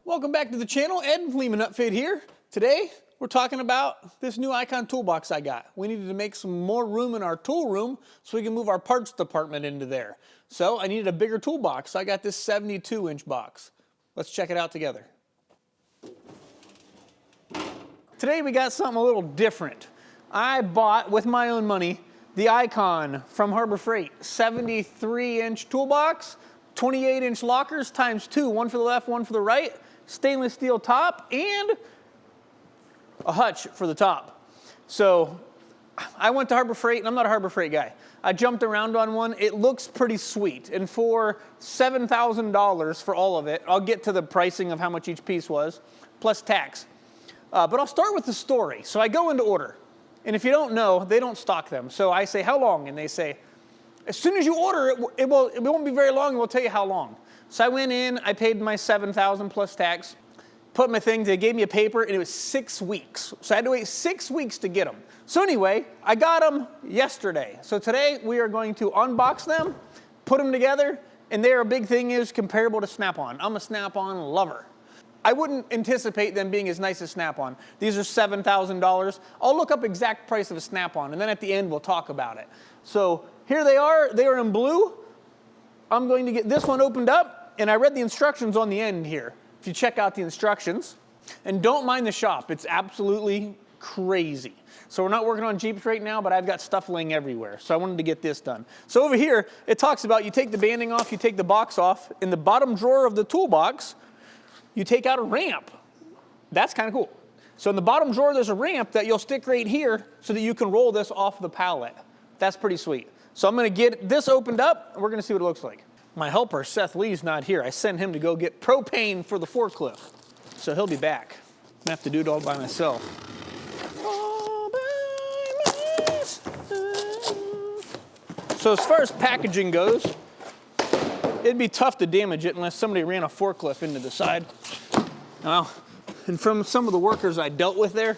Welcome back to the channel. Ed and Fleeman Upfit here. Today we're talking about this new Icon toolbox I got. We needed to make some more room in our tool room so we can move our parts department into there. So I needed a bigger toolbox. So I got this 72-inch box. Let's check it out together. Today we got something a little different. I bought with my own money the Icon from Harbor Freight 73-inch toolbox, 28-inch lockers times 2, one for the left, one for the right, stainless steel top, and a hutch for the top. So I went to Harbor Freight, and I'm not a Harbor Freight guy. I jumped around on one. It looks pretty sweet. And for $7,000 for all of it, I'll get to the pricing of how much each piece was, plus tax. But I'll start with the story. So I go into order. And if you don't know, they don't stock them. So I say, how long? And they say, as soon as you order it, it won't be very long, and we'll tell you how long. So I went in, I paid my $7,000 plus tax, put my thing, they gave me a paper, and it was 6 weeks. So I had to wait 6 weeks to get them. So anyway, I got them yesterday. So today we are going to unbox them, put them together, and their big thing is comparable to Snap-on. I'm a Snap-on lover. I wouldn't anticipate them being as nice as Snap-on. These are $7,000. I'll look up exact price of a Snap-on, and then at the end we'll talk about it. So here they are in blue. I'm going to get this one opened up, and I read the instructions on the end here. If you check out the instructions, and don't mind the shop, it's absolutely crazy. So we're not working on Jeeps right now, but I've got stuff laying everywhere. So I wanted to get this done. So over here, it talks about you take the banding off, you take the box off. In the bottom drawer of the toolbox, you take out a ramp. That's kind of cool. So in the bottom drawer, there's a ramp that you'll stick right here so that you can roll this off the pallet. That's pretty sweet. So I'm going to get this opened up, and we're going to see what it looks like. My helper, Seth Lee's not here. I sent him to go get propane for the forklift. So he'll be back. I'm going to have to do it all by myself. All by myself. So as far as packaging goes, it'd be tough to damage it unless somebody ran a forklift into the side. Well, and from some of the workers I dealt with there,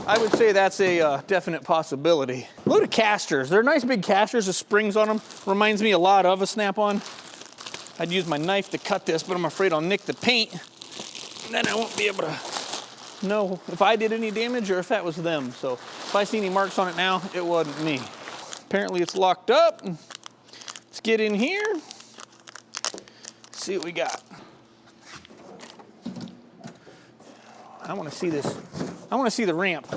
I would say that's a definite possibility. Load of casters. They're nice big casters with springs on them. Reminds me a lot of a Snap-on. I'd use my knife to cut this, but I'm afraid I'll nick the paint. And then I won't be able to know if I did any damage or if that was them. So if I see any marks on it now, it wasn't me. Apparently it's locked up. Let's get in here. See what we got. I want to see this. I want to see the ramp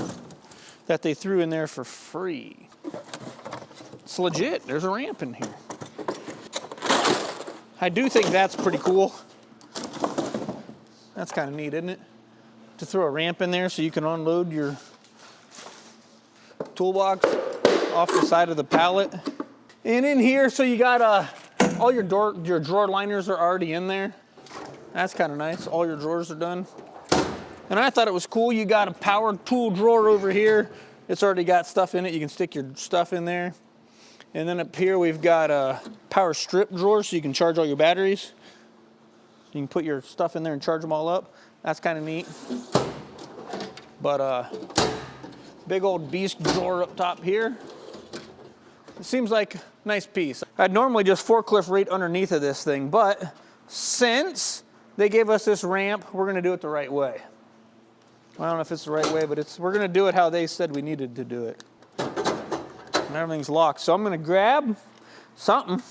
that they threw in there for free. It's legit. There's a ramp in here. I do think that's pretty cool. That's kind of neat, isn't it? To throw a ramp in there so you can unload your toolbox off the side of the pallet. And in here, so you got all your drawer liners are already in there. That's kind of nice. All your drawers are done. And I thought it was cool. You got a power tool drawer over here. It's already got stuff in it. You can stick your stuff in there. And then up here we've got a power strip drawer so you can charge all your batteries. You can put your stuff in there and charge them all up. That's kind of neat. But big old beast drawer up top here. It seems like a nice piece. I'd normally just forklift right underneath of this thing, but since they gave us this ramp, we're going to do it the right way. I don't know if it's the right way, but we're going to do it how they said we needed to do it. And everything's locked. So I'm going to grab something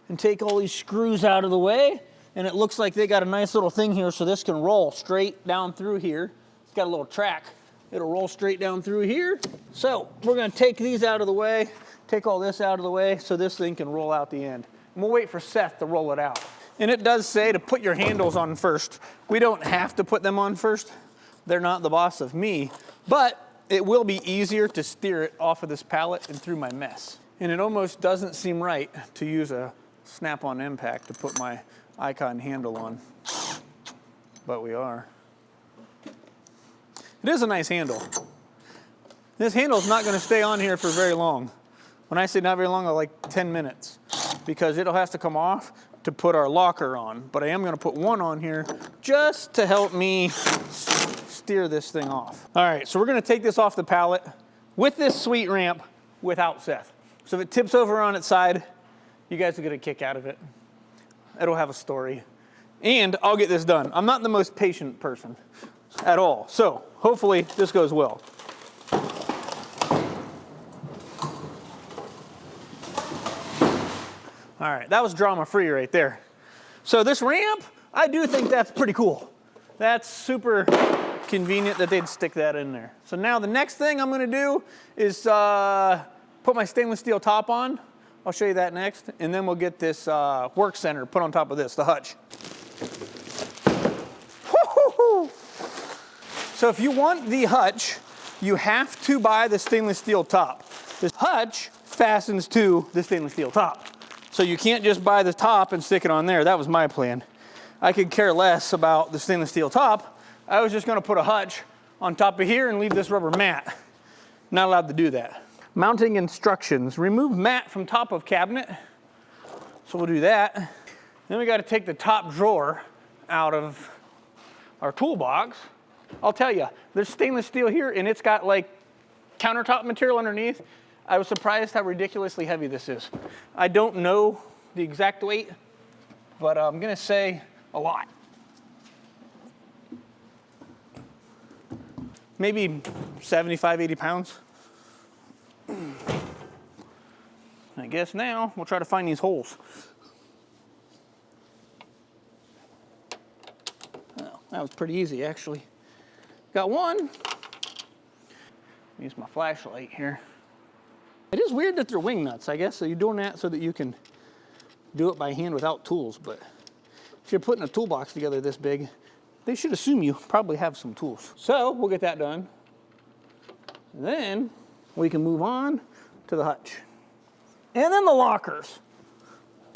and take all these screws out of the way. And it looks like they got a nice little thing here so this can roll straight down through here. It's got a little track. It'll roll straight down through here. So we're going to take these out of the way, take all this out of the way so this thing can roll out the end. And we'll wait for Seth to roll it out. And it does say to put your handles on first. We don't have to put them on first. They're not the boss of me, but it will be easier to steer it off of this pallet and through my mess. And it almost doesn't seem right to use a Snap-on impact to put my Icon handle on, but we are. It is a nice handle. This handle is not going to stay on here for very long. When I say not very long, like 10 minutes, because it'll have to come off to put our locker on. But I am going to put one on here just to help me steer this thing off. All right, so we're going to take this off the pallet with this sweet ramp without Seth. So if it tips over on its side, you guys will get a kick out of it. It'll have a story. and I'll get this done. I'm not the most patient person at all. So hopefully this goes well. All right, that was drama free right there. So this ramp, I do think that's pretty cool. That's super convenient that they'd stick that in there. So now the next thing I'm gonna do is put my stainless steel top on. I'll show you that next. And then we'll get this work center put on top of this, the hutch. Woo-hoo-hoo. So if you want the hutch, you have to buy the stainless steel top. This hutch fastens to the stainless steel top. So you can't just buy the top and stick it on there. That was my plan. I could care less about the stainless steel top. I was just gonna put a hutch on top of here and leave this rubber mat. Not allowed to do that. Mounting instructions. Remove mat from top of cabinet. So we'll do that. Then we gotta take the top drawer out of our toolbox. I'll tell you, there's stainless steel here and it's got like countertop material underneath. I was surprised how ridiculously heavy this is. I don't know the exact weight, but I'm gonna say a lot. Maybe 75, 80 pounds. I guess now we'll try to find these holes. Oh, that was pretty easy actually. Got one. Use my flashlight here. It is weird that they're wing nuts, I guess. So you're doing that so that you can do it by hand without tools. But if you're putting a toolbox together this big, they should assume you probably have some tools. So we'll get that done. Then we can move on to the hutch. And then the lockers.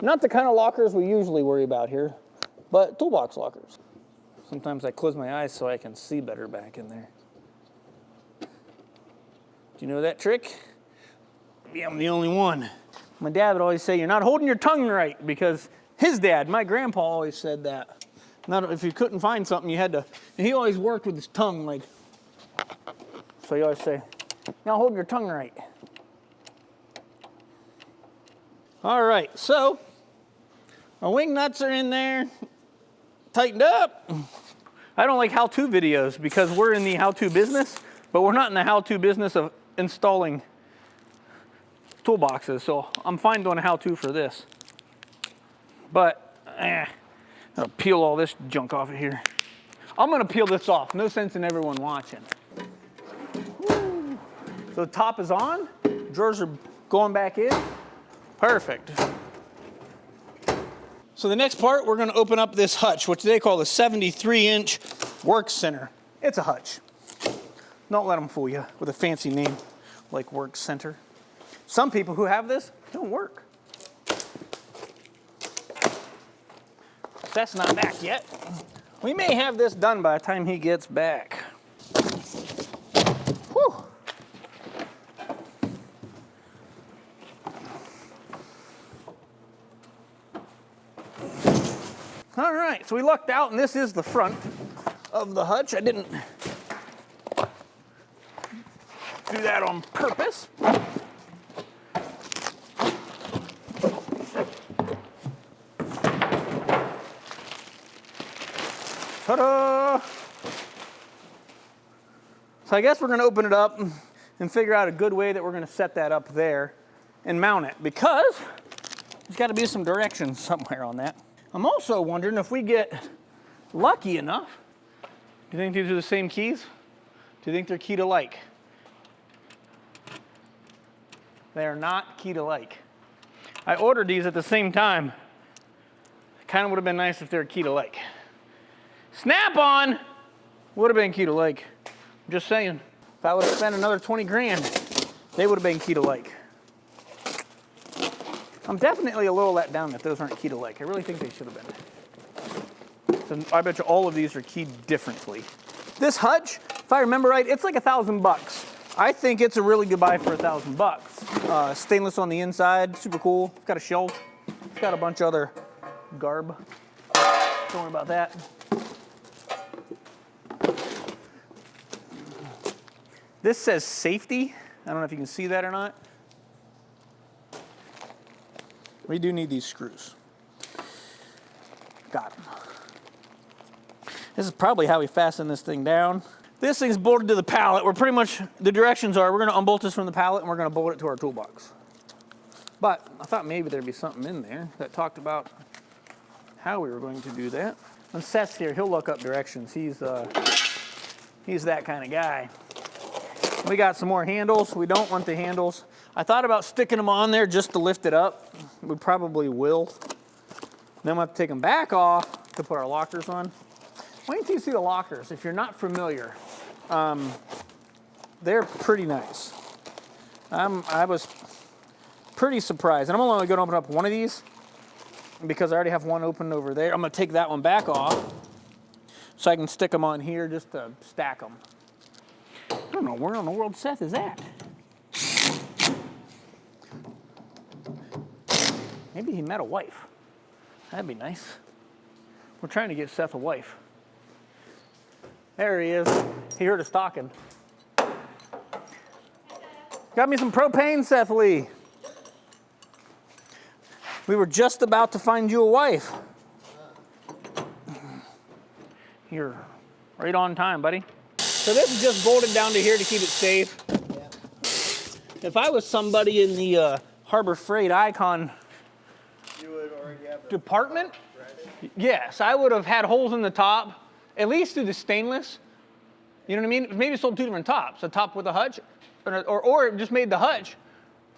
Not the kind of lockers we usually worry about here, but toolbox lockers. Sometimes I close my eyes so I can see better back in there. Do you know that trick? Maybe I'm the only one. My dad would always say, you're not holding your tongue right, because his dad, my grandpa, always said that. Not if you couldn't find something, you had to, and he always worked with his tongue like, so he always say, you're not holding your tongue right. All right, so our wing nuts are in there, tightened up. I don't like how-to videos because we're in the how-to business, but we're not in the how-to business of installing toolboxes, so I'm fine doing a how-to for this. But, I'll peel all this junk off of here. I'm gonna peel this off, no sense in everyone watching. Woo. So the top is on, drawers are going back in. Perfect. So the next part, we're gonna open up this hutch, which they call the 73-inch work center. It's a hutch. Don't let them fool you with a fancy name like work center. Some people who have this don't work. That's not back yet. We may have this done by the time he gets back. Whew. All right, so we lucked out, and this is the front of the hutch. I didn't do that on purpose. Ta-da! So I guess we're going to open it up and figure out a good way that we're going to set that up there and mount it, because there's got to be some directions somewhere on that. I'm also wondering if we get lucky enough. Do you think these are the same keys? Do you think they're keyed alike? They are not keyed alike. I ordered these at the same time. Kind of would have been nice if they were keyed alike. Snap-on would have been keyed alike. I'm just saying. If I would have spent another 20 grand, they would have been keyed alike. I'm definitely a little let down that those aren't keyed alike. I really think they should have been. So I bet you all of these are keyed differently. This hutch, if I remember right, it's like $1,000. I think it's a really good buy for $1,000. Stainless on the inside, super cool. It's got a shelf. It's got a bunch of other garb. Don't worry about that. This says safety. I don't know if you can see that or not. We do need these screws. Got them. This is probably how we fasten this thing down. This thing's bolted to the pallet. We're pretty much, the directions are, we're gonna unbolt this from the pallet and we're gonna bolt it to our toolbox. But I thought maybe there'd be something in there that talked about how we were going to do that. And Seth's here, he'll look up directions. He's that kind of guy. We got some more handles. We don't want the handles. I thought about sticking them on there just to lift it up. We probably will. Then we'll have to take them back off to put our lockers on. Wait until you see the lockers. If you're not familiar, they're pretty nice. I was pretty surprised. And I'm only going to open up one of these because I already have one open over there. I'm going to take that one back off so I can stick them on here just to stack them. I don't know where in the world Seth is at. Maybe he met a wife. That'd be nice. We're trying to get Seth a wife. There he is. He heard us talking. Got me some propane, Seth Lee. We were just about to find you a wife. You're right on time, buddy. So this is just bolted down to here to keep it safe. Yeah. If I was somebody in the Harbor Freight Icon department, yes, I would have had holes in the top, at least through the stainless. You know what I mean? Maybe sold two different tops, a top with a hutch, or it just made the hutch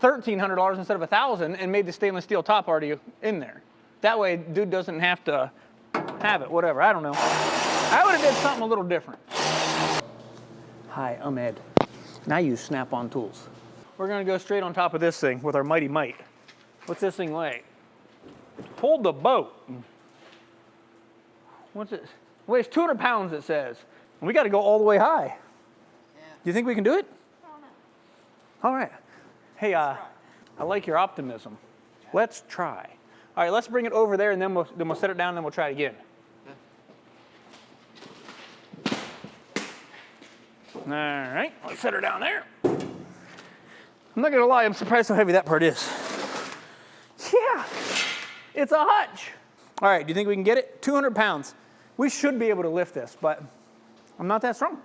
$1,300 instead of $1,000 and made the stainless steel top already in there. That way, dude doesn't have to have it, whatever, I don't know. I would have did something a little different. Hi, I'm Ed, and I use Snap-on tools. We're gonna go straight on top of this thing with our mighty might. What's this thing weigh? Hold the boat. What's it? Weighs 200 pounds, it says. And we gotta go all the way high. Yeah. Do you think we can do it? I don't know. All right. Hey, I like your optimism. Let's try. All right, let's bring it over there and then we'll set it down and then we'll try it again. All right, let's set her down there. I'm not gonna lie, I'm surprised how heavy that part is. Yeah, it's a hutch. All right, do you think we can get it? 200 pounds. We should be able to lift this, but I'm not that strong.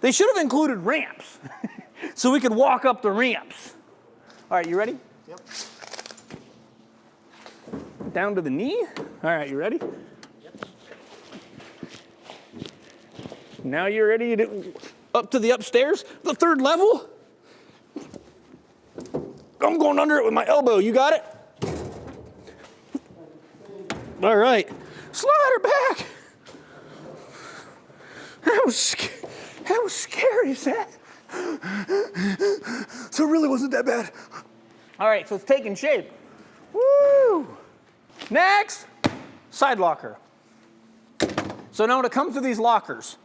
They should have included ramps so we could walk up the ramps. All right, you ready? Yep. Down to the knee. All right, you ready? Yep. Now you're ready to up to the upstairs, the third level. I'm going under it with my elbow. You got it? All right. Slide her back. That was scary, Seth. So it really wasn't that bad. All right, so it's taking shape. Woo! Next, side locker. So now when it comes to these lockers,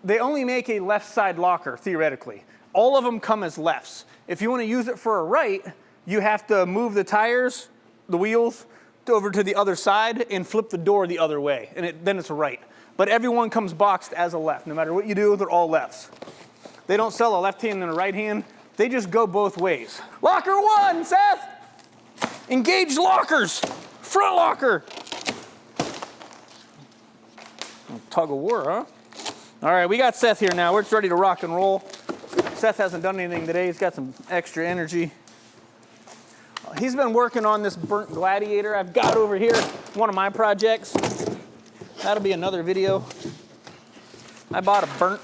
they only make a left side locker, theoretically. All of them come as lefts. If you want to use it for a right, you have to move the tires, the wheels, over to the other side and flip the door the other way, and then it's a right. But everyone comes boxed as a left. No matter what you do, they're all lefts. They don't sell a left hand and a right hand. They just go both ways. Locker one, Seth! Engage lockers. Front locker. Tug of war, huh? All right, we got Seth here now. We're just ready to rock and roll. Seth hasn't done anything today. He's got some extra energy. He's been working on this burnt gladiator I've got over here, one of my projects. That'll be another video. I bought a burnt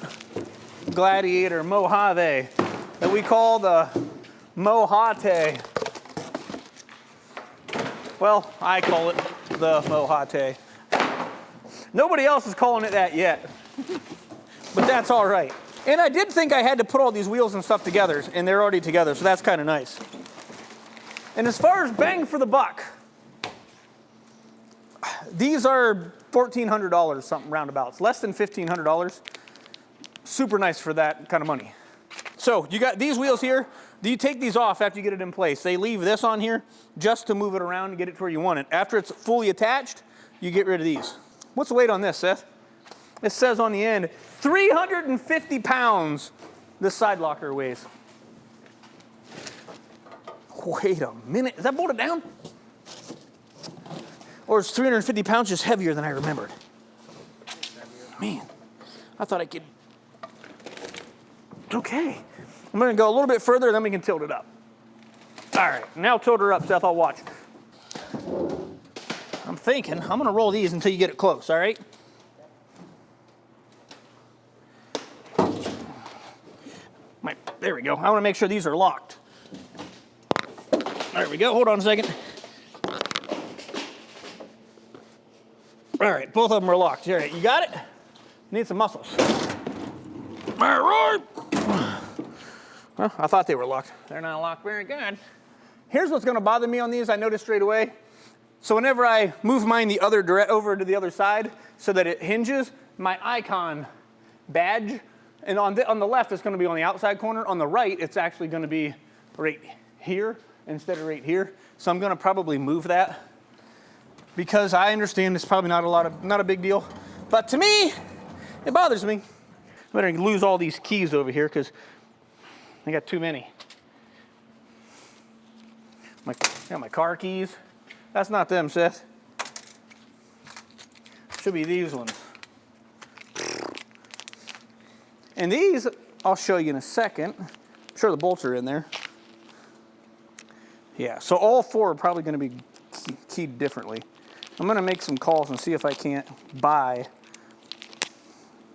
gladiator Mojave that we call the Mojate. Well, I call it the Mojate. Nobody else is calling it that yet, but that's all right. And I did think I had to put all these wheels and stuff together, and they're already together, so that's kind of nice. And as far as bang for the buck, these are $1,400, something roundabouts, less than $1,500. Super nice for that kind of money. So you got these wheels here. Do you take these off after you get it in place? They leave this on here just to move it around and get it to where you want it. After it's fully attached, you get rid of these. What's the weight on this, Seth? It says on the end, 350 pounds this side locker weighs. Wait a minute, is that bolted down? Or it's 350 pounds, just heavier than I remembered. Man, I thought I could. Okay. I'm gonna go a little bit further, then we can tilt it up. All right, now tilt her up, Seth, I'll watch. I'm thinking, I'm gonna roll these until you get it close, all right? There we go. I wanna make sure these are locked. There we go, hold on a second. All right, both of them are locked. All right, you got it? Need some muscles. All right. Well, I thought they were locked. They're not locked very good. Here's what's gonna bother me on these, I noticed straight away. So whenever I move mine the other over to the other side so that it hinges, my icon badge, and on the left it's gonna be on the outside corner. On the right, it's actually gonna be right here instead of right here. So I'm gonna probably move that because I understand it's probably not a big deal. But to me, it bothers me. I better lose all these keys over here because I got too many. I got my car keys. That's not them, Seth. Should be these ones. And these, I'll show you in a second. I'm sure the bolts are in there. Yeah, so all four are probably gonna be keyed differently. I'm gonna make some calls and see if I can't buy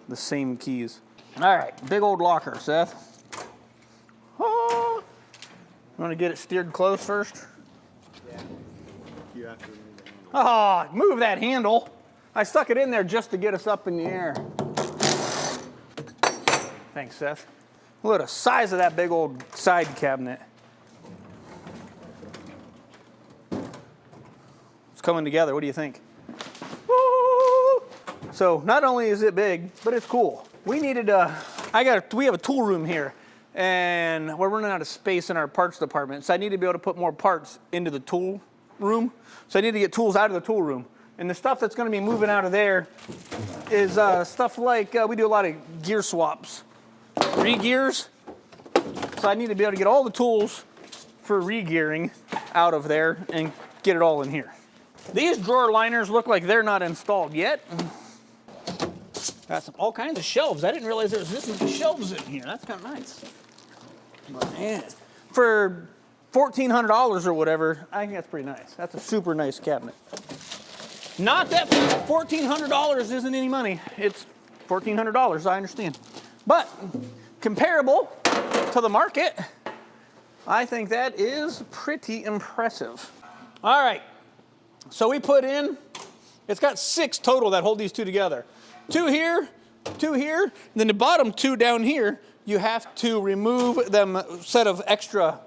the same keys. All right, big old locker, Seth. Oh, you wanna get it steered close first? Yeah, you have to remove the handle. Oh, move that handle. I stuck it in there just to get us up in the air. Thanks, Seth. Look at the size of that big old side cabinet. It's coming together, what do you think? Woo! So not only is it big, but it's cool. We needed we have a tool room here and we're running out of space in our parts department. So I need to be able to put more parts into the tool room. So I need to get tools out of the tool room. And the stuff that's gonna be moving out of there is stuff like, we do a lot of gear swaps, re-gears. So I need to be able to get all the tools for re-gearing out of there and get it all in here. These drawer liners look like they're not installed yet. Got all kinds of shelves. I didn't realize there was this many shelves in here. That's kind of nice. But man, for $1,400 or whatever, I think that's pretty nice. That's a super nice cabinet. Not that $1,400 isn't any money. It's $1,400, I understand. But comparable to the market, I think that is pretty impressive. All right, so we put in, it's got 6 total that hold these two together. 2 here, and then the bottom 2 down here, you have to remove them set of extra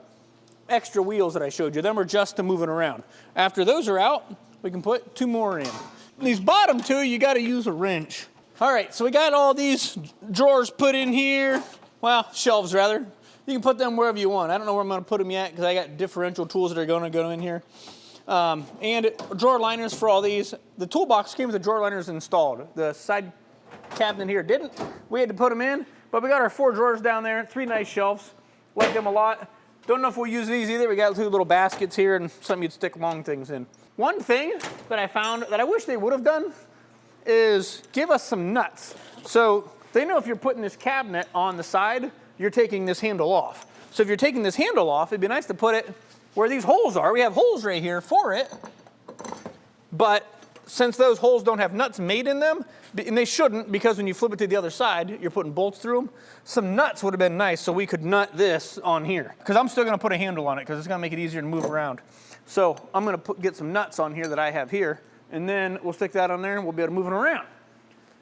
wheels that I showed you. Them are just to move it around. After those are out, we can put 2 more in. These bottom 2, you gotta use a wrench. All right, so we got all these drawers put in here. Well, shelves rather. You can put them wherever you want. I don't know where I'm gonna put them yet because I got differential tools that are gonna go in here. And drawer liners for all these. The toolbox came with the drawer liners installed. The side cabinet here didn't. We had to put them in, but we got our 4 drawers down there, 3 nice shelves. Like them a lot. Don't know if we'll use these either. We got 2 little baskets here and something you'd stick long things in. One thing that I found that I wish they would have done is give us some nuts. So they know if you're putting this cabinet on the side, you're taking this handle off. So if you're taking this handle off, it'd be nice to put it where these holes are. We have holes right here for it, but since those holes don't have nuts made in them, and they shouldn't because when you flip it to the other side, you're putting bolts through them, some nuts would have been nice so we could nut this on here. Because I'm still gonna put a handle on it because it's gonna make it easier to move around. So I'm gonna get some nuts on here that I have here, and then we'll stick that on there and we'll be able to move it around.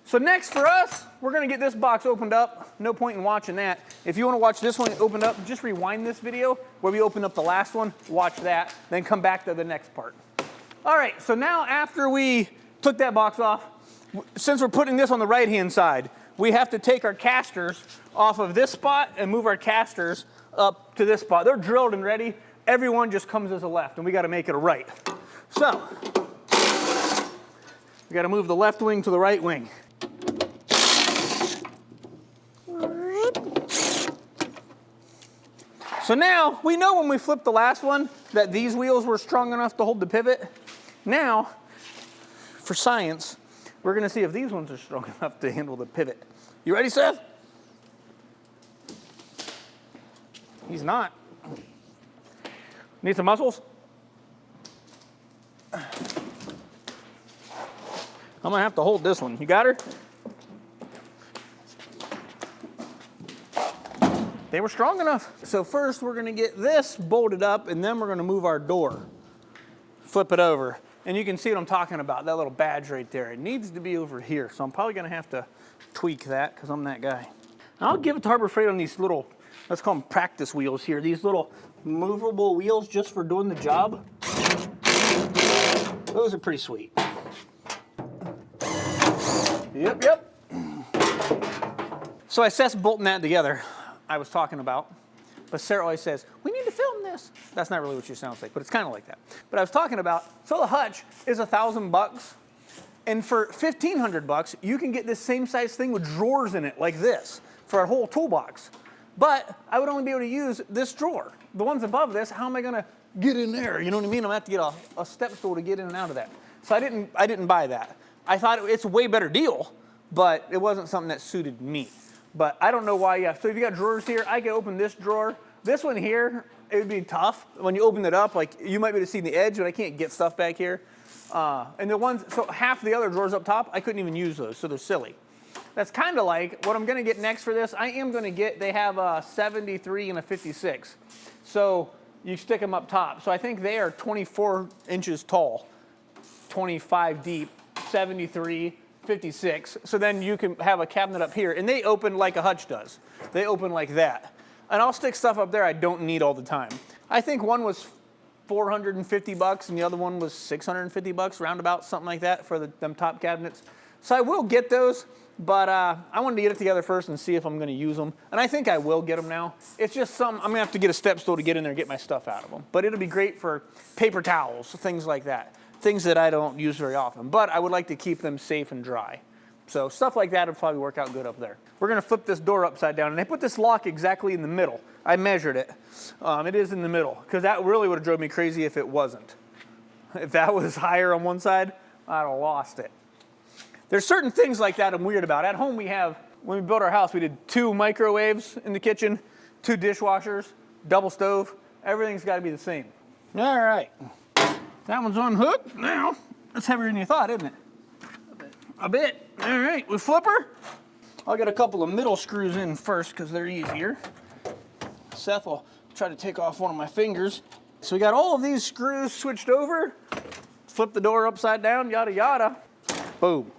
So next for us, we're gonna get this box opened up. No point in watching that. If you wanna watch this one opened up, just rewind this video where we opened up the last one, watch that, then come back to the next part. All right, so now after we took that box off, since we're putting this on the right-hand side, we have to take our casters off of this spot and move our casters up to this spot. They're drilled and ready. Every one just comes as a left, and we gotta make it a right. So, we gotta move the left wing to the right wing. So now, we know when we flipped the last one that these wheels were strong enough to hold the pivot. Now, for science, we're gonna see if these ones are strong enough to handle the pivot. You ready, Seth? He's not. Need some muscles? I'm gonna have to hold this one. You got her? They were strong enough. So first we're gonna get this bolted up and then we're gonna move our door. Flip it over. And you can see what I'm talking about, that little badge right there. It needs to be over here. So I'm probably gonna have to tweak that because I'm that guy. I'll give it to Harbor Freight on these little, let's call them practice wheels here. These little movable wheels just for doing the job. Those are pretty sweet. Yep. So I Seth's bolting that together, I was talking about. But Sarah always says, we need to film this. That's not really what she sounds like, but it's kind of like that. But I was talking about, so the hutch is $1,000. And for $1,500, you can get this same size thing with drawers in it like this for a whole toolbox. But I would only be able to use this drawer. The ones above this, how am I gonna get in there? You know what I mean? I'm gonna have to get a step stool to get in and out of that. So I didn't buy that. I thought it's a way better deal, but it wasn't something that suited me. But I don't know why you have, so if you got drawers here, I could open this drawer. This one here, it would be tough. When you open it up, like you might be able to see the edge, but I can't get stuff back here. And the ones, so half the other drawers up top, I couldn't even use those, so they're silly. That's kind of like what I'm gonna get next for this. I am gonna get, they have a 73 and a 56. So you stick them up top. So I think they are 24 inches tall, 25 deep, 73, 56. So then you can have a cabinet up here and they open like a hutch does. They open like that. And I'll stick stuff up there I don't need all the time. I think one was $450 and the other one was $650, roundabout, something like that for them top cabinets. So I will get those, but I wanted to get it together first and see if I'm gonna use them. And I think I will get them now. It's just I'm gonna have to get a step stool to get in there and get my stuff out of them. But it'll be great for paper towels, things like that. Things that I don't use very often, but I would like to keep them safe and dry. So stuff like that would probably work out good up there. We're gonna flip this door upside down and they put this lock exactly in the middle. I measured it. It is in the middle because that really would have drove me crazy if it wasn't. If that was higher on one side, I'd have lost it. There's certain things like that I'm weird about. At home we have, when we built our house, we did 2 microwaves in the kitchen, 2 dishwashers, double stove. Everything's gotta be the same. All right. That one's unhooked now. That's heavier than you thought, isn't it? A bit. All right, we flip her. I'll get a couple of middle screws in first because they're easier. Seth will try to take off one of my fingers. So we got all of these screws switched over. Flip the door upside down, yada, yada. Boom.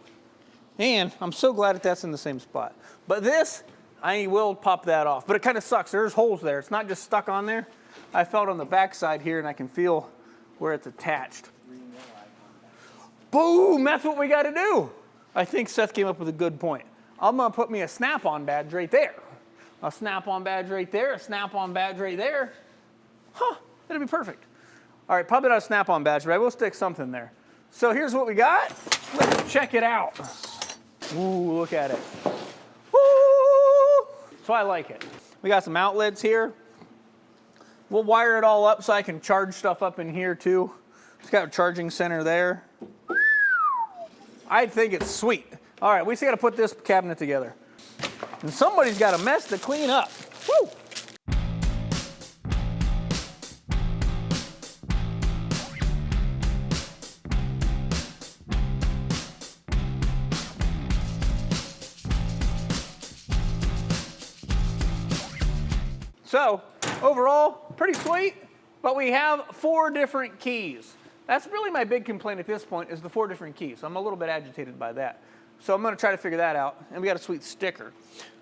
And I'm so glad that that's in the same spot. But this, I will pop that off. But it kind of sucks. There's holes there. It's not just stuck on there. I felt on the back side here and I can feel where it's attached. Boom, that's what we gotta do. I think Seth came up with a good point. I'm gonna put me a snap-on badge right there. A snap-on badge right there, a snap-on badge right there. Huh, that'll be perfect. All right, probably not a snap-on badge, but I will stick something there. So here's what we got. Let's check it out. Ooh, look at it. Woo! So I like it. We got some outlets here. We'll wire it all up so I can charge stuff up in here too. It's got a charging center there. I think it's sweet. All right, we still gotta put this cabinet together. And somebody's got a mess to clean up. Woo! So, overall, pretty sweet, but we have 4 different keys. That's really my big complaint at this point is the 4 different keys. I'm a little bit agitated by that. So I'm gonna try to figure that out, and we got a sweet sticker.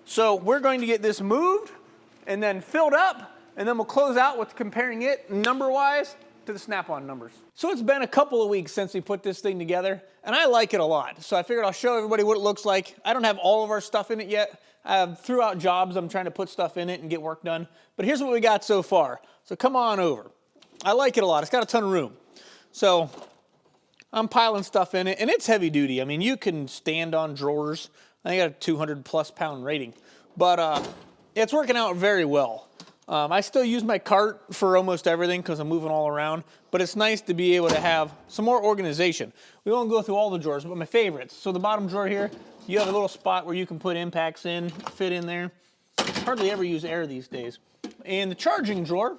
So we're going to get this moved and then filled up, and then we'll close out with comparing it number-wise to the Snap-on numbers. So it's been a couple of weeks since we put this thing together, and I like it a lot. So I figured I'll show everybody what it looks like. I don't have all of our stuff in it yet. Throughout jobs, I'm trying to put stuff in it and get work done. But here's what we got so far. So come on over. I like it a lot. It's got a ton of room. So I'm piling stuff in it, and it's heavy duty. I mean, you can stand on drawers. I think I got a 200+ pound rating. But it's working out very well. I still use my cart for almost everything because I'm moving all around, but it's nice to be able to have some more organization. We won't go through all the drawers, but my favorites. So the bottom drawer here, you have a little spot where you can put impacts in, fit in there. Hardly ever use air these days. And the charging drawer,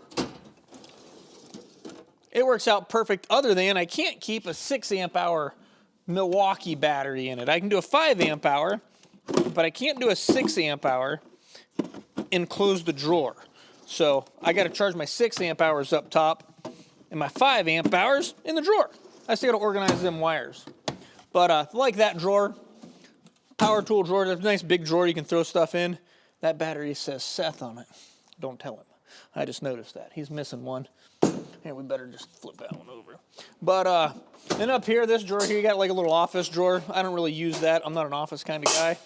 it works out perfect other than I can't keep a 6 amp hour Milwaukee battery in it. I can do a 5 amp hour, but I can't do a 6 amp hour and close the drawer. So I got to charge my 6 amp hours up top and my 5 amp hours in the drawer. I still got to organize them wires. But like that drawer, power tool drawer, there's a nice big drawer you can throw stuff in. That battery says Seth on it. Don't tell him. I just noticed that. He's missing one. Here, we better just flip that one over. But then up here, this drawer here, you got like a little office drawer. I don't really use that. I'm not an office kind of guy.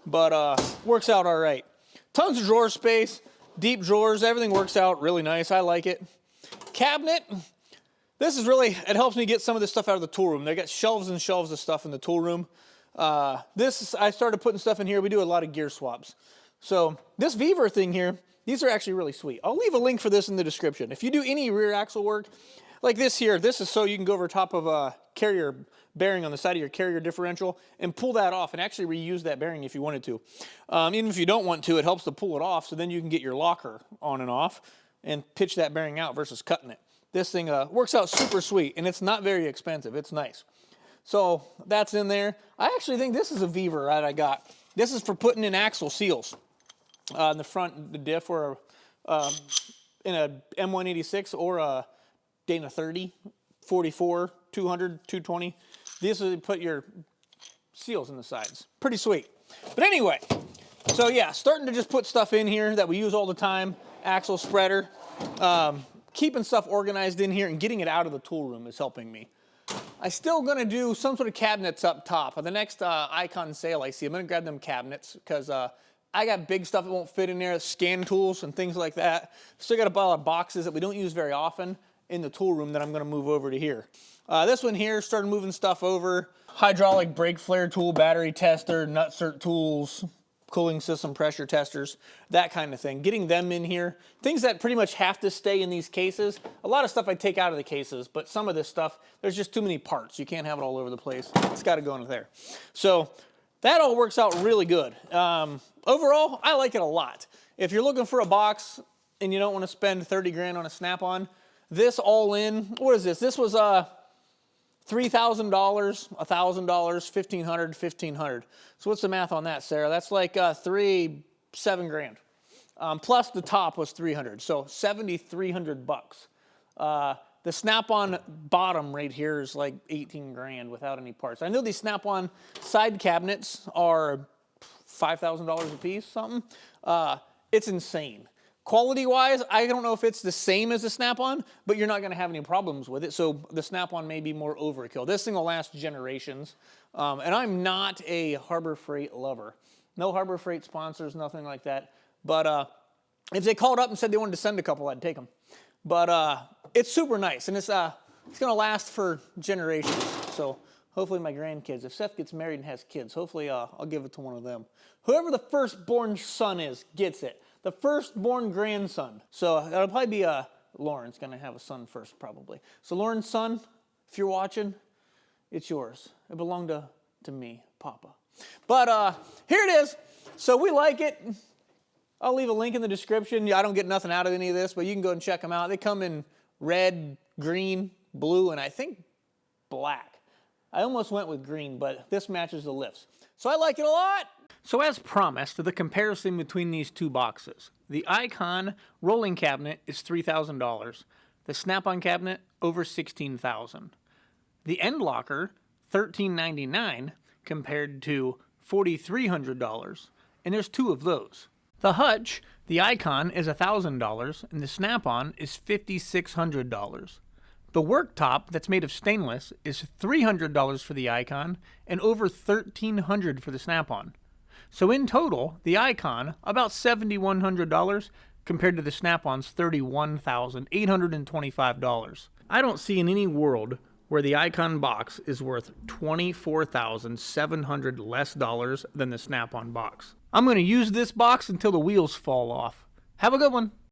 But works out all right. Tons of drawer space. Deep drawers, everything works out really nice. I like it. Cabinet, this is really, it helps me get some of this stuff out of the tool room. They got shelves and shelves of stuff in the tool room. I started putting stuff in here. We do a lot of gear swaps. So this Vevor thing here, these are actually really sweet. I'll leave a link for this in the description. If you do any rear axle work, like this here, this is so you can go over top of a carrier bearing on the side of your carrier differential and pull that off and actually reuse that bearing if you wanted to. Even if you don't want to, it helps to pull it off so then you can get your locker on and off and pitch that bearing out versus cutting it. This thing works out super sweet and it's not very expensive. It's nice. So that's in there. I actually think this is a Vevor that I got. This is for putting in axle seals in the front, the diff, or in a M186 or a Dana 30, 44, 200, 220. These are to put your seals in the sides. Pretty sweet. But anyway, so yeah, starting to just put stuff in here that we use all the time. Axle spreader. Keeping stuff organized in here and getting it out of the tool room is helping me. I'm still going to do some sort of cabinets up top. On the next Icon sale I see, I'm going to grab them cabinets because I got big stuff that won't fit in there, scan tools and things like that. Still got a lot of boxes that we don't use very often in the tool room that I'm going to move over to here. This one here, started moving stuff over. Hydraulic brake flare tool, battery tester, nutsert tools, cooling system pressure testers, that kind of thing. Getting them in here. Things that pretty much have to stay in these cases. A lot of stuff I take out of the cases, but some of this stuff, there's just too many parts. You can't have it all over the place. It's got to go into there. So that all works out really good. Overall, I like it a lot. If you're looking for a box and you don't want to spend 30 grand on a Snap-on, this all in, what is this? This was $3,000, $1,000, $1,500, $1,500. So what's the math on that, Sarah? That's like 7 grand. Plus the top was 300, so 7,300 bucks. The Snap-on bottom right here is like 18 grand without any parts. I know these Snap-on side cabinets are $5,000 a piece, something. It's insane. Quality-wise, I don't know if it's the same as the Snap-on, but you're not going to have any problems with it, so the Snap-on may be more overkill. This thing will last generations, and I'm not a Harbor Freight lover. No Harbor Freight sponsors, nothing like that. But if they called up and said they wanted to send a couple, I'd take them. But it's super nice, and it's going to last for generations, so hopefully my grandkids, if Seth gets married and has kids, hopefully I'll give it to one of them. Whoever the firstborn son is gets it. The firstborn grandson. So that'll probably be Lauren's going to have a son first, probably. So Lauren's son, if you're watching, it's yours. It belonged to me, Papa. But here it is. So we like it. I'll leave a link in the description. I don't get nothing out of any of this, but you can go and check them out. They come in red, green, blue, and I think black. I almost went with green, but this matches the lifts. So I like it a lot. So as promised, the comparison between these two boxes. The Icon rolling cabinet is $3,000. The Snap-on cabinet, over $16,000. The end locker, $1,399 compared to $4,300. And there's two of those. The hutch, the Icon, is $1,000 and the Snap-on is $5,600. The worktop that's made of stainless is $300 for the Icon and over $1,300 for the Snap-on. So in total, the Icon, about $7,100 compared to the Snap-on's $31,825. I don't see in any world where the Icon box is worth $24,700 less dollars than the Snap-on box. I'm going to use this box until the wheels fall off. Have a good one.